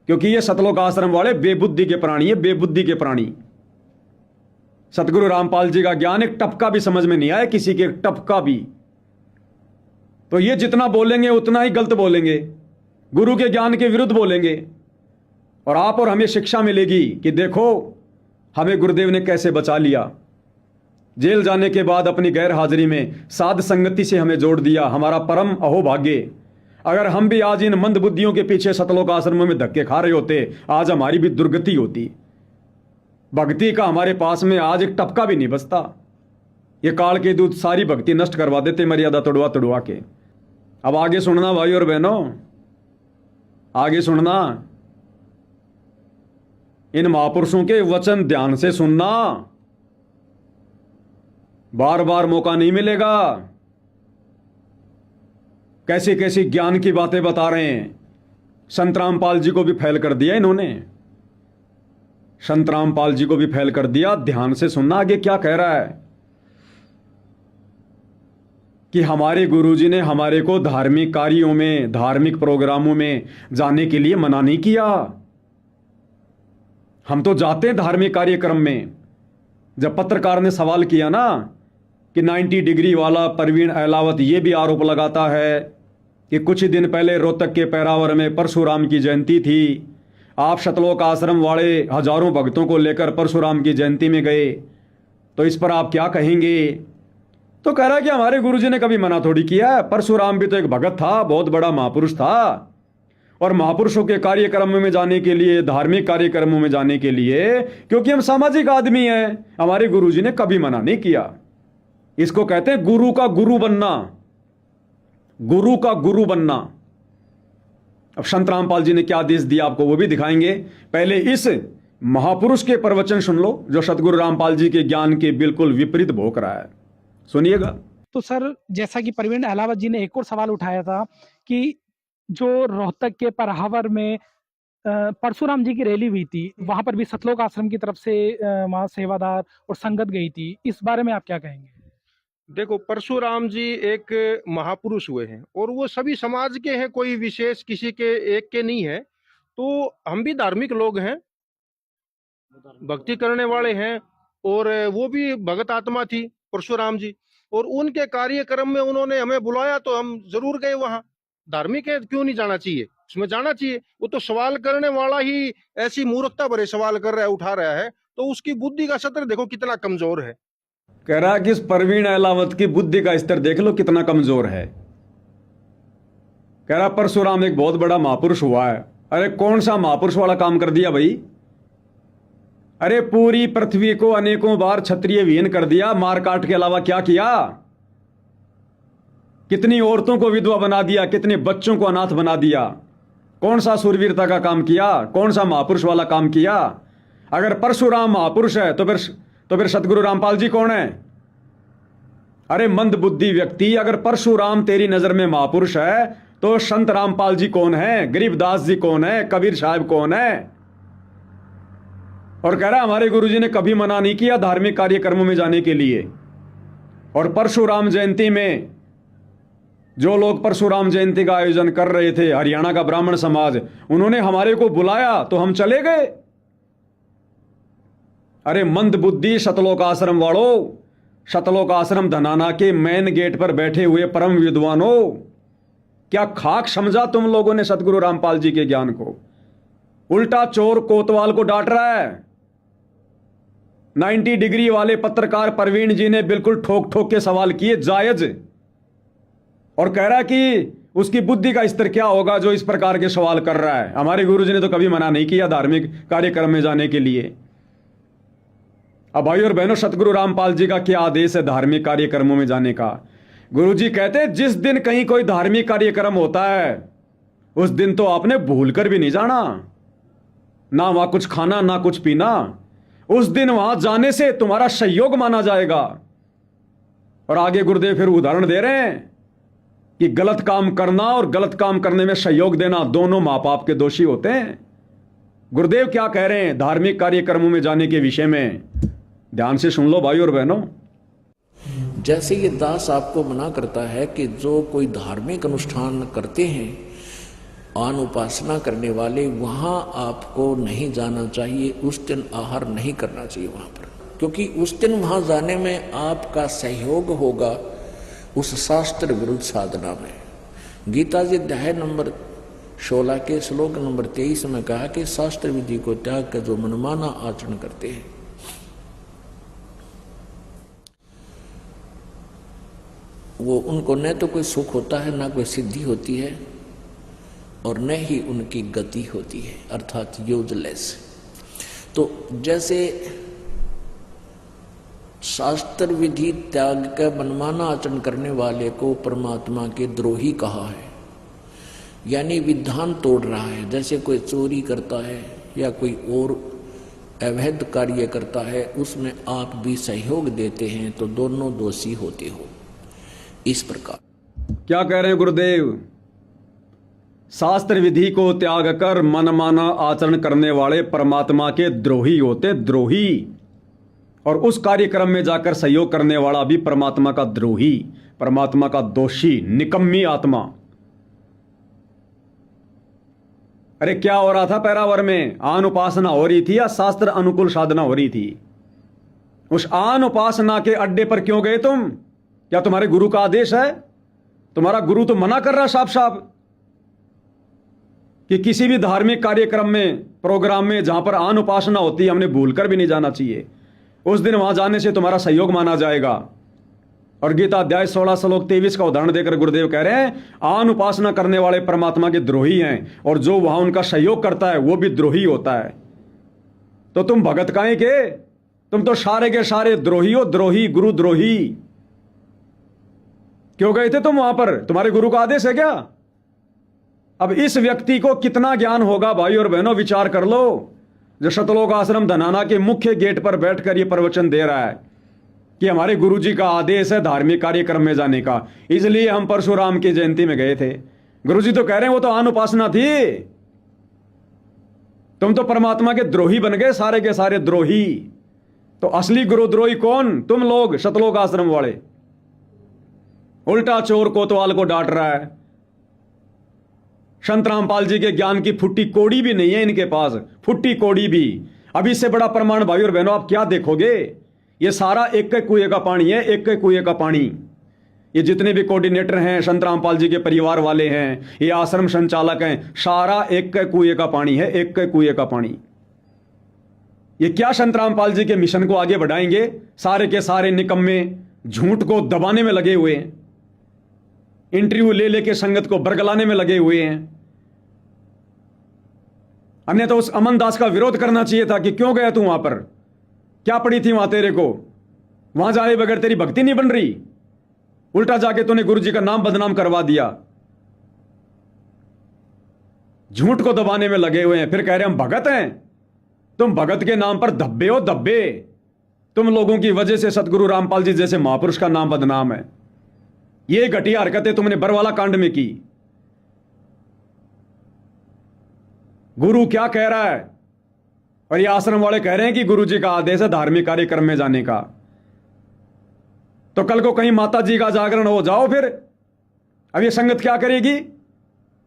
क्योंकि ये सतलोक आश्रम वाले बेबुद्धि के प्राणी है, बेबुद्धि के प्राणी। सतगुरु रामपाल जी का ज्ञान एक टपका भी समझ में नहीं आया किसी के, टपका भी। तो ये जितना बोलेंगे उतना ही गलत बोलेंगे, गुरु के ज्ञान के विरुद्ध बोलेंगे। और आप और हमें शिक्षा मिलेगी कि देखो हमें गुरुदेव ने कैसे बचा लिया। जेल जाने के बाद अपनी गैर हाजिरी में साध संगति से हमें जोड़ दिया, हमारा परम अहोभाग्य। अगर हम भी आज इन मंद बुद्धियों के पीछे सतलोक आश्रमों में धक्के खा रहे होते, आज हमारी भी दुर्गति होती। भक्ति का हमारे पास में आज एक टपका भी नहीं बचता। ये काल के दूत सारी भक्ति नष्ट करवा देते, मर्यादा तोड़वा तोड़वा के। अब आगे सुनना भाई और बहनों, आगे सुनना। इन महापुरुषों के वचन ध्यान से सुनना, बार बार मौका नहीं मिलेगा। कैसी कैसी ज्ञान की बातें बता रहे हैं। संत रामपाल जी को भी फैल कर दिया इन्होंने, संत रामपाल जी को भी फैल कर दिया। ध्यान से सुनना आगे क्या कह रहा है कि हमारे गुरुजी ने हमारे को धार्मिक कार्यों में, धार्मिक प्रोग्रामों में जाने के लिए मना नहीं किया। हम तो जाते हैं धार्मिक कार्यक्रम में। जब पत्रकार ने सवाल किया ना कि 90 डिग्री वाला परवीन अहलावत ये भी आरोप लगाता है कि कुछ ही दिन पहले रोहतक के पैरावर में परशुराम की जयंती थी, आप सतलोक आश्रम वाले हजारों भक्तों को लेकर परशुराम की जयंती में गए, तो इस पर आप क्या कहेंगे? तो कह रहा है कि हमारे गुरुजी ने कभी मना थोड़ी किया। परशुराम भी तो एक भगत था, बहुत बड़ा महापुरुष था। और महापुरुषों के कार्यक्रमों में जाने के लिए, धार्मिक कार्यक्रमों में जाने के लिए, क्योंकि हम सामाजिक आदमी हैं, हमारे गुरुजी ने कभी मना नहीं किया। इसको कहते हैं गुरु का गुरु बनना, गुरु का गुरु बनना। अब संत रामपाल जी ने क्या आदेश दिया आपको वो भी दिखाएंगे। पहले इस महापुरुष के प्रवचन सुन लो जो सतगुरु रामपाल जी के ज्ञान के बिल्कुल विपरीत भोंक रहा है, सुनिएगा। तो सर, जैसा कि परवीन अहलावत जी ने एक और सवाल उठाया था कि जो रोहतक के परहावर में परशुराम जी की रैली हुई थी, वहां पर भी सतलोक आश्रम की तरफ से वहां सेवादार और संगत गई थी, इस बारे में आप क्या कहेंगे? देखो, परशुराम जी एक महापुरुष हुए हैं और वो सभी समाज के हैं, कोई विशेष किसी के एक के नहीं है। तो हम भी धार्मिक लोग हैं, भक्ति करने वाले हैं, और वो भी भगत आत्मा थी परशुराम जी, और उनके कार्यक्रम में उन्होंने हमें बुलाया तो हम जरूर गए। वहां धार्मिक है, क्यों नहीं जाना चाहिए? उसमें जाना चाहिए। वो तो सवाल करने वाला ही ऐसी मूर्खता भरे सवाल कर रहा है, उठा रहा है, तो उसकी बुद्धि का स्तर देखो कितना कमजोर है। कह रहा कि इस परवीन अहलावत की बुद्धि का स्तर देख लो कितना कमजोर है। कह रहा परशुराम एक बहुत बड़ा महापुरुष हुआ है। अरे कौन सा महापुरुष वाला काम कर दिया भाई? अरे पूरी पृथ्वी को अनेकों बार क्षत्रिय विहीन कर दिया, मार काट के अलावा क्या किया? कितनी औरतों को विधवा बना दिया, कितने बच्चों को अनाथ बना दिया। कौन सा सूरवीरता का काम किया? कौन सा महापुरुष वाला काम किया? अगर परशुराम महापुरुष है तो फिर सतगुरु रामपाल जी कौन है? अरे मंद बुद्धि व्यक्ति, अगर परशुराम तेरी नजर में महापुरुष है तो संत रामपाल जी कौन है? गरीबदास जी कौन है? कबीर साहब कौन है? और कह रहा हमारे गुरुजी ने कभी मना नहीं किया धार्मिक कार्यक्रमों में जाने के लिए। और परशुराम जयंती में जो लोग परशुराम जयंती का आयोजन कर रहे थे, हरियाणा का ब्राह्मण समाज, उन्होंने हमारे को बुलाया तो हम चले गए। अरे मंद बुद्धि सतलोक आश्रम वालों, सतलोक आश्रम धनाना के मेन गेट पर बैठे हुए परम विद्वानों, क्या खाक समझा तुम लोगों ने सतगुरु रामपाल जी के ज्ञान को? उल्टा चोर कोतवाल को डांट रहा है। 90 डिग्री वाले पत्रकार परवीन जी ने बिल्कुल ठोक ठोक के सवाल किए, जायज, और कह रहा है कि उसकी बुद्धि का स्तर क्या होगा जो इस प्रकार के सवाल कर रहा है। हमारे गुरुजी ने तो कभी मना नहीं किया धार्मिक कार्यक्रम में जाने के लिए। अब भाई और बहनों, सतगुरु रामपाल जी का क्या आदेश है धार्मिक कार्यक्रमों में जाने का? गुरुजी कहते हैं जिस दिन कहीं कोई धार्मिक कार्यक्रम होता है उस दिन तो आपने भूल कर भी नहीं जाना, ना वहां कुछ खाना ना कुछ पीना। उस दिन वहां जाने से तुम्हारा सहयोग माना जाएगा। और आगे गुरुदेव फिर उदाहरण दे रहे हैं कि गलत काम करना और गलत काम करने में सहयोग देना दोनों मां बाप के दोषी होते हैं। गुरुदेव क्या कह रहे हैं धार्मिक कार्यक्रमों में जाने के विषय में? ध्यान से सुन लो भाई और बहनों। जैसे ये दास आपको मना करता है कि जो कोई धार्मिक अनुष्ठान करते हैं आन उपासना करने वाले, वहाँ आपको नहीं जाना चाहिए। उस दिन आहार नहीं करना चाहिए वहाँ पर, क्योंकि उस दिन वहाँ जाने में आपका सहयोग होगा उस शास्त्र विरुद्ध साधना में। गीता जी अध्याय नंबर 16 के श्लोक नंबर 23 में कहा कि शास्त्र विधि को त्याग कर जो मनमाना आचरण करते हैं वो उनको न तो कोई सुख होता है, ना कोई सिद्धि होती है, और न ही उनकी गति होती है, अर्थात यूजलेस। तो जैसे शास्त्र विधि त्याग कर मनमाना आचरण करने वाले को परमात्मा के द्रोही कहा है, यानी विधान तोड़ रहा है। जैसे कोई चोरी करता है या कोई और अवैध कार्य करता है, उसमें आप भी सहयोग देते हैं तो दोनों दोषी होते हो। इस प्रकार क्या कह रहे हैं गुरुदेव? शास्त्र विधि को त्याग कर मनमाना आचरण करने वाले परमात्मा के द्रोही होते, द्रोही। और उस कार्यक्रम में जाकर सहयोग करने वाला भी परमात्मा का द्रोही, परमात्मा का दोषी, निकम्मी आत्मा। अरे क्या हो रहा था पैरावर में? आन उपासना हो रही थी या शास्त्र अनुकूल साधना हो रही थी? उस आन उपासना के अड्डे पर क्यों गए तुम? क्या तुम्हारे गुरु का आदेश है? तुम्हारा गुरु तो मना कर रहा साफ साफ कि किसी भी धार्मिक कार्यक्रम में, प्रोग्राम में जहां पर आन उपासना होती है, हमने भूलकर भी नहीं जाना चाहिए। उस दिन वहां जाने से तुम्हारा सहयोग माना जाएगा। और गीता अध्याय 16 श्लोक 23 का उदाहरण देकर गुरुदेव कह रहे हैं आन उपासना करने वाले परमात्मा के द्रोही हैं, और जो वहां उनका सहयोग करता है वो भी द्रोही होता है। तो तुम भगत काहे के? तुम तो सारे के सारे द्रोही हो, द्रोही, गुरु द्रोही। क्यों गए थे तुम वहां पर? तुम्हारे गुरु का आदेश है क्या? अब इस व्यक्ति को कितना ज्ञान होगा भाई और बहनों, विचार कर लो। जो सतलोक आश्रम धनाना के मुख्य गेट पर बैठकर यह प्रवचन दे रहा है कि हमारे गुरुजी का आदेश है धार्मिक कार्यक्रम में जाने का, इसलिए हम परशुराम की जयंती में गए थे। गुरुजी तो कह रहे हैं वो तो आन उपासना थी। तुम तो परमात्मा के द्रोही बन गए, सारे के सारे द्रोही। तो असली गुरुद्रोही कौन? तुम लोग, सतलोक आश्रम वाले। उल्टा चोर कोतवाल को डांट रहा है। संत रामपाल जी के ज्ञान की फुट्टी कोड़ी भी नहीं है इनके पास, फुट्टी कोड़ी भी। अब इससे बड़ा प्रमाण भाई और बहनों आप क्या देखोगे? ये सारा एक एक कुएं का पानी है, एक एक कुएं का पानी। ये जितने भी कोऑर्डिनेटर हैं, संत रामपाल जी के परिवार वाले हैं, ये आश्रम संचालक हैं, सारा एक एक कुएं का पानी है, एक एक कुएं का पानी। ये क्या संत रामपाल जी के मिशन को आगे बढ़ाएंगे? सारे के सारे निकम्मे झूठ को दबाने में लगे हुए हैं, इंटरव्यू ले लेके संगत को बरगलाने में लगे हुए हैं। हमने तो उस अमन दास का विरोध करना चाहिए था कि क्यों गया तू वहां पर? क्या पड़ी थी वहां तेरे को? वहां जाए बगैर तेरी भक्ति नहीं बन रही। उल्टा जाके तूने गुरु जी का नाम बदनाम करवा दिया। झूठ को दबाने में लगे हुए हैं, फिर कह रहे हम भगत हैं। तुम भगत के नाम पर धब्बे हो, धब्बे। तुम लोगों की वजह से सतगुरु रामपाल जी जैसे महापुरुष का नाम बदनाम है। ये घटिया हरकतें तुमने बरवाला कांड में की। गुरु क्या कह रहा है? और ये आश्रम वाले कह रहे हैं कि गुरु जी का आदेश है धार्मिक कार्यक्रम में जाने का। तो कल को कहीं माता जी का जागरण हो जाओ फिर। अब ये संगत क्या करेगी?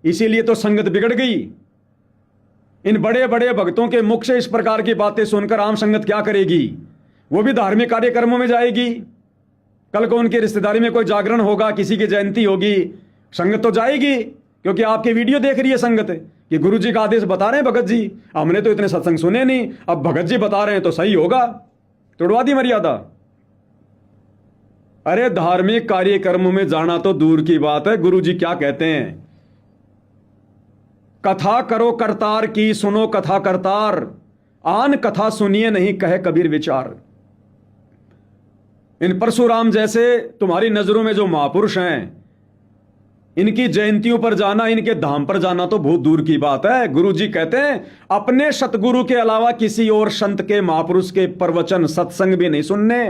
इसीलिए तो संगत बिगड़ गई। इन बड़े बड़े भक्तों के मुख से इस प्रकार की बातें सुनकर आम संगत क्या करेगी? वो भी धार्मिक कार्यक्रमों में जाएगी। कल को उनकी रिश्तेदारी में कोई जागरण होगा, किसी की जयंती होगी, संगत तो जाएगी, क्योंकि आपके वीडियो देख रही है संगत कि गुरु जी का आदेश बता रहे हैं भगत जी। हमने तो इतने सत्संग सुने नहीं, अब भगत जी बता रहे हैं तो सही होगा। तोड़वा दी मर्यादा। अरे धार्मिक कार्यक्रमों में जाना तो दूर की बात है। गुरु जी क्या कहते हैं? कथा करो करतार की, सुनो कथा करतार, आन कथा सुनिए नहीं कहे कबीर विचार। इन परशुराम जैसे तुम्हारी नजरों में जो महापुरुष हैं, इनकी जयंतियों पर जाना, इनके धाम पर जाना तो बहुत दूर की बात है। गुरु जी कहते हैं अपने सतगुरु के अलावा किसी और संत के, महापुरुष के प्रवचन, सत्संग भी नहीं सुनने।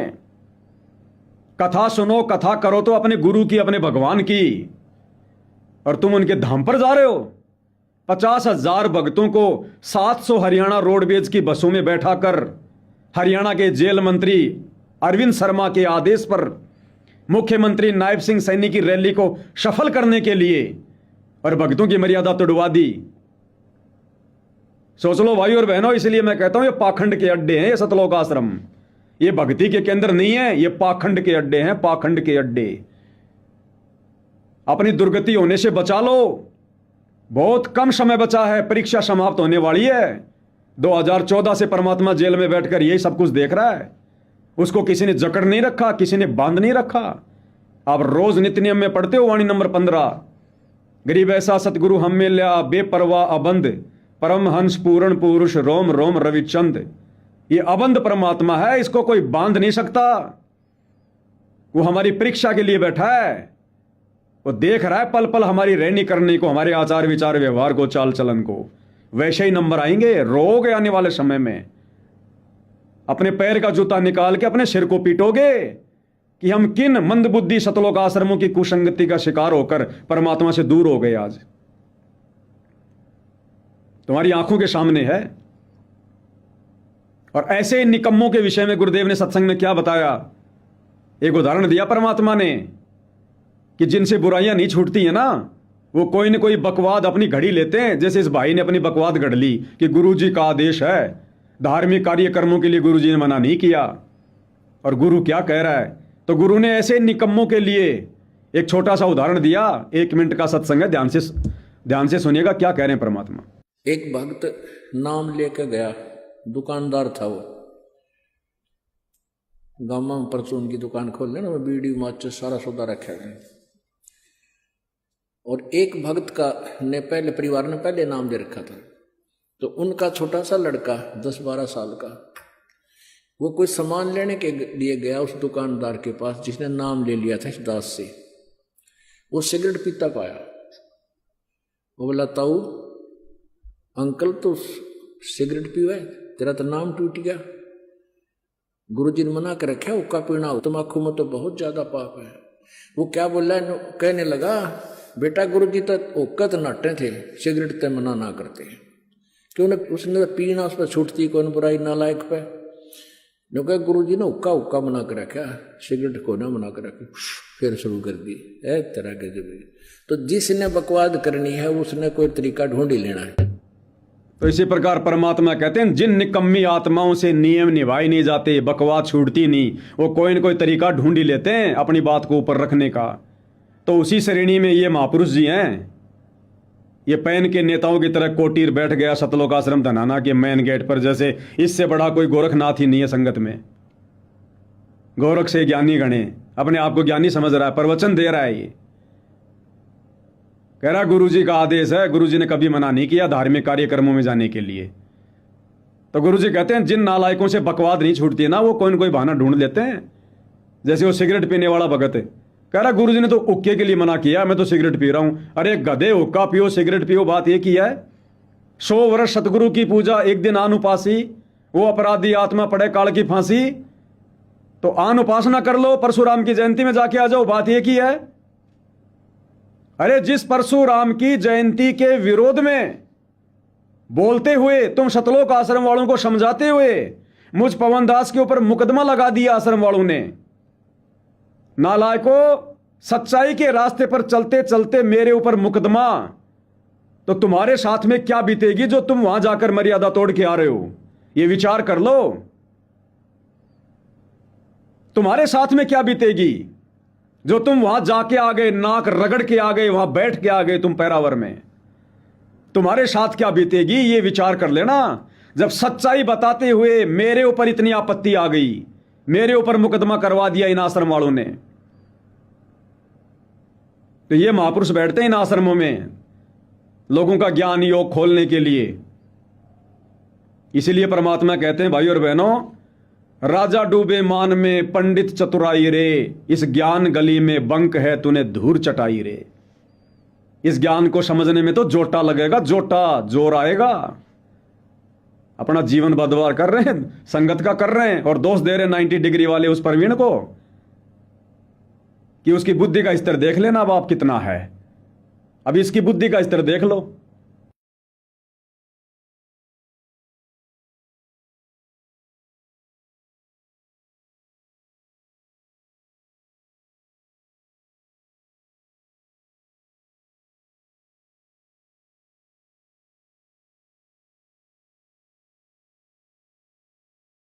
कथा सुनो, कथा करो तो अपने गुरु की, अपने भगवान की। और तुम उनके धाम पर जा रहे हो। 50,000 भक्तों को 700 हरियाणा रोडवेज की बसों में बैठाकर हरियाणा के जेल मंत्री अरविंद शर्मा के आदेश पर मुख्यमंत्री नायब सिंह सैनी की रैली को सफल करने के लिए, और भक्तों की मर्यादा तोड़वा दी। सोच लो भाई और बहनों, इसलिए मैं कहता हूं ये पाखंड के अड्डे हैं ये सतलोक आश्रम। ये भक्ति के केंद्र नहीं है, ये पाखंड के अड्डे हैं, पाखंड के अड्डे। अपनी दुर्गति होने से बचा लो, बहुत कम समय बचा है, परीक्षा समाप्त होने वाली है। 2014 से परमात्मा जेल में बैठकर यही सब कुछ देख रहा है। उसको किसी ने जकड़ नहीं रखा, किसी ने बांध नहीं रखा। आप रोज नित्य नियम में पढ़ते हो वाणी नंबर 15, गरीब ऐसा सतगुरु हम में लिया बेपरवाह अबंध, परमहंस पूर्ण पुरुष रोम रोम रविचंद। ये अबंध परमात्मा है, इसको कोई बांध नहीं सकता। वो हमारी परीक्षा के लिए बैठा है, वो देख रहा है पल पल हमारी रहनी करने को, हमारे आचार विचार व्यवहार को, चाल चलन को। वैसे ही नंबर आएंगे, रोगे आने वाले समय में। अपने पैर का जूता निकाल के अपने सिर को पीटोगे कि हम किन मंदबुद्धि सतलोक आश्रमों की कुसंगति का शिकार होकर परमात्मा से दूर हो गए। आज तुम्हारी आंखों के सामने है। और ऐसे निकम्मों के विषय में गुरुदेव ने सत्संग में क्या बताया, एक उदाहरण दिया परमात्मा ने कि जिनसे बुराइयां नहीं छूटती है ना, वो कोई न कोई बकवाद अपनी घड़ी लेते हैं। जैसे इस भाई ने अपनी बकवाद घड़ ली कि गुरुजी का आदेश है, धार्मिक कार्यक्रमों के लिए गुरुजी ने मना नहीं किया। और गुरु क्या कह रहा है, तो गुरु ने ऐसे निकम्मों के लिए एक छोटा सा उदाहरण दिया। 1 मिनट का सत्संग है, ध्यान से सुनिएगा क्या कह रहे हैं परमात्मा। एक भक्त नाम लेके गया, दुकानदार था वो, गामा में परचून की दुकान खोल लेना, वो बीड़ी माचिस सारा सौदा रखा है। और एक भक्त का ने पहले परिवार ने पहले नाम दे रखा था, तो उनका छोटा सा लड़का 10-12 साल का, वो कोई सामान लेने के लिए गया उस दुकानदार के पास जिसने नाम ले लिया था इस दास से। वो सिगरेट पीता पाया। वो बोला, ताऊ अंकल तो सिगरेट पीवे, तेरा तो नाम टूट गया। गुरुजी ने मना कर रखा, हुक्का पीना तम्बाकू में तो बहुत ज्यादा पाप है। वो क्या बोल रहा है, कहने लगा, बेटा गुरुजी तो हुक्का तो नाटे थे, सिगरेट तो मना ना करते। क्यों उसने पीना, उस पर छूटती कौन बुराई नालायक पे। जो कहा गुरुजी ने हुक्का मना कर रखा, सिगरेट को ना मना कर रखा, फिर शुरू कर दी एक तरह के जब। तो जिसने बकवाद करनी है उसने कोई तरीका ढूंढ ही लेना है। तो इसी प्रकार परमात्मा कहते हैं, जिन निकम्मी आत्माओं से नियम निभाए नहीं जाते, बकवाद छूटती नहीं, वो कोई न कोई तरीका ढूंढ ही लेते हैं अपनी बात को ऊपर रखने का। तो उसी श्रेणी में ये महापुरुष जी हैं। ये पैन के नेताओं की तरह कोटीर बैठ गया सतलोक आश्रम धनाना के मेन गेट पर, जैसे इससे बड़ा कोई गोरखनाथ ही नहीं है संगत में। गोरख से ज्ञानी गणे, अपने आप को ज्ञानी समझ रहा है, प्रवचन दे रहा है। ये कह रहा गुरुजी का आदेश है, गुरुजी ने कभी मना नहीं किया धार्मिक कार्यक्रमों में जाने के लिए। तो गुरुजी कहते हैं, जिन नालायकों से बकवाद नहीं छूटती है ना, वो कोई न कोई बहाना ढूंढ लेते हैं। जैसे वो सिगरेट पीने वाला भगत है, कह रहा गुरुजी ने तो हुक्के के लिए मना किया, मैं तो सिगरेट पी रहा हूं। अरे गधे, हुक्का पियो सिगरेट पियो, बात ये की है। 100 वर्ष सतगुरु की पूजा, एक दिन आन उपासी, वो अपराधी आत्मा पड़े काल की फांसी। तो आन उपासना कर लो, परशुराम की जयंती में जाके आ जाओ, बात ये की है। अरे जिस परशुराम की जयंती के विरोध में बोलते हुए तुम सतलोक आश्रम वालों को समझाते हुए मुझ पवन दास के ऊपर मुकदमा लगा दिया आश्रम वालों ने। नालायको, सच्चाई के रास्ते पर चलते चलते मेरे ऊपर मुकदमा, तो तुम्हारे साथ में क्या बीतेगी जो तुम वहां जाकर मर्यादा तोड़ के आ रहे हो, ये विचार कर लो। तुम्हारे साथ में क्या बीतेगी जो तुम वहां जाके आ गए, नाक रगड़ के आ गए, वहां बैठ के आ गए तुम पैरावर में। तुम्हारे साथ क्या बीतेगी ये विचार कर लेना। जब सच्चाई बताते हुए मेरे ऊपर इतनी आपत्ति आ गई, मेरे ऊपर मुकदमा करवा दिया इन आश्रम वालों ने। तो ये महापुरुष बैठते हैं इन आश्रमों में लोगों का ज्ञान योग खोलने के लिए। इसीलिए परमात्मा कहते हैं, भाई और बहनों, राजा डूबे मान में पंडित चतुराई रे, इस ज्ञान गली में बंक है तूने धूर चटाई रे। इस ज्ञान को समझने में तो जोटा लगेगा, जोटा जोर आएगा। अपना जीवन बर्बाद कर रहे हैं, संगत का कर रहे हैं, और दोष दे रहे हैं 90 डिग्री वाले उस प्रवीण को कि उसकी बुद्धि का स्तर देख लेना अब आप कितना है। अब इसकी बुद्धि का स्तर देख लो।